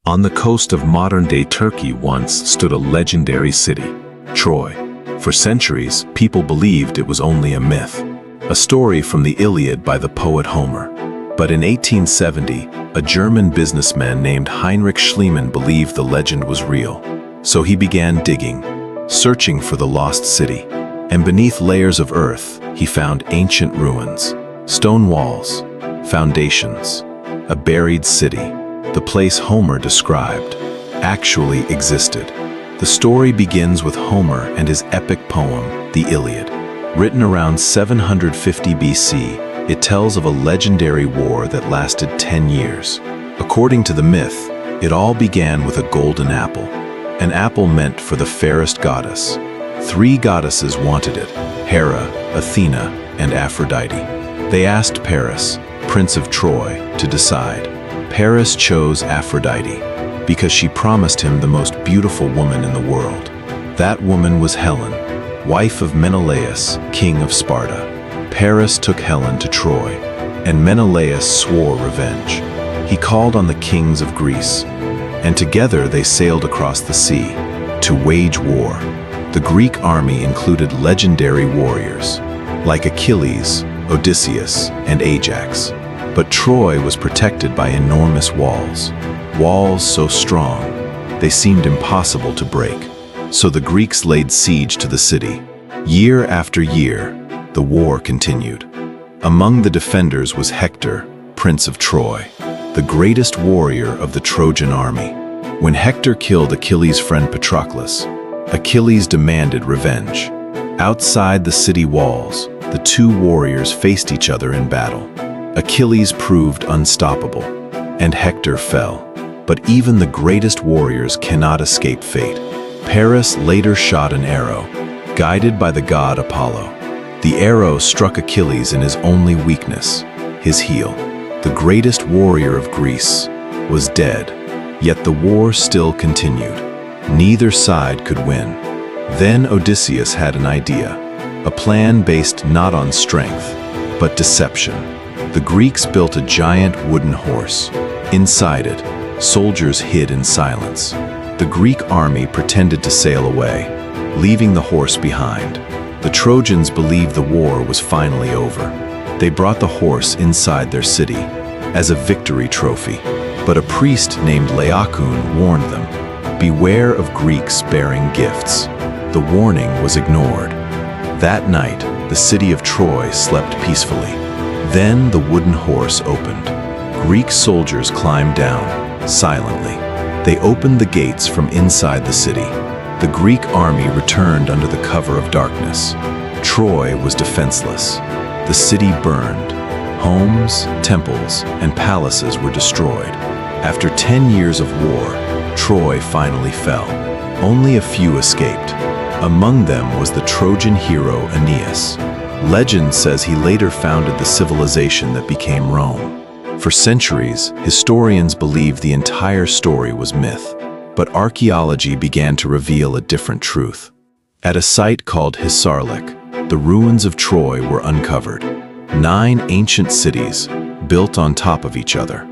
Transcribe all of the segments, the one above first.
On the coast of modern-day Turkey once stood a legendary city, Troy. For centuries, people believed it was only a myth, a story from the Iliad by the poet Homer. But in 1870, a German businessman named Heinrich Schliemann believed the legend was real. So he began digging, searching for the lost city. And beneath layers of earth, he found ancient ruins, stone walls, foundations, a buried city. The place Homer described actually existed. The story begins with Homer and his epic poem, the Iliad. Written around 750 BC, it tells of a legendary war that lasted 10 years. According to the myth, it all began with a golden apple. An apple meant for the fairest goddess. 3 goddesses wanted it: Hera, Athena, and Aphrodite. They asked Paris, Prince of Troy, to decide. Paris chose Aphrodite because she promised him the most beautiful woman in the world. That woman was Helen, wife of Menelaus, king of Sparta. Paris took Helen to Troy, and Menelaus swore revenge. He called on the kings of Greece, and together they sailed across the sea to wage war. The Greek army included legendary warriors like Achilles, Odysseus, and Ajax. But Troy was protected by enormous walls so strong they seemed impossible to break. So the Greeks laid siege to the city. Year after year, the war continued. Among the defenders was Hector, Prince of Troy, the greatest warrior of the Trojan army. When Hector killed Achilles' friend Patroclus, Achilles demanded revenge. Outside the city walls, the 2 warriors faced each other in battle. Achilles proved unstoppable, and Hector fell. But even the greatest warriors cannot escape fate. Paris later shot an arrow, guided by the god Apollo. The arrow struck Achilles in his only weakness, his heel. The greatest warrior of Greece was dead, yet the war still continued. Neither side could win. Then Odysseus had an idea, a plan based not on strength, but deception. The Greeks built a giant wooden horse. Inside it, soldiers hid in silence. The Greek army pretended to sail away, leaving the horse behind. The Trojans believed the war was finally over. They brought the horse inside their city as a victory trophy. But a priest named Laocoon warned them, "Beware of Greeks bearing gifts." The warning was ignored. That night, the city of Troy slept peacefully. Then the wooden horse opened. Greek soldiers climbed down, silently. They opened the gates from inside the city. The Greek army returned under the cover of darkness. Troy was defenseless. The city burned. Homes, temples, and palaces were destroyed. After 10 years of war, Troy finally fell. Only a few escaped. Among them was the Trojan hero Aeneas. Legend says he later founded the civilization that became Rome. For centuries, historians believed the entire story was myth, but archaeology began to reveal a different truth. At a site called Hisarlik, the ruins of Troy were uncovered. 9 ancient cities, built on top of each other.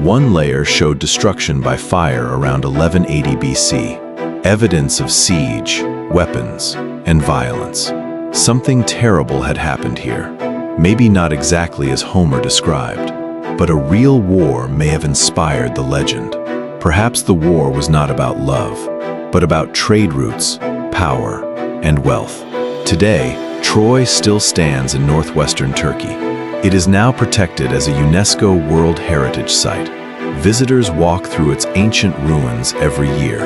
One layer showed destruction by fire around 1180 BC, evidence of siege, weapons, and violence. Something terrible had happened here. Maybe not exactly as Homer described, but a real war may have inspired the legend. Perhaps the war was not about love, but about trade routes, power, and wealth. Today, Troy still stands in northwestern Turkey. It is now protected as a UNESCO World Heritage Site. Visitors walk through its ancient ruins every year.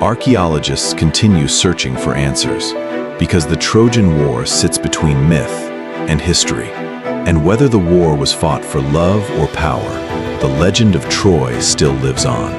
Archaeologists continue searching for answers, because the Trojan War sits between myth and history. And whether the war was fought for love or power, the legend of Troy still lives on.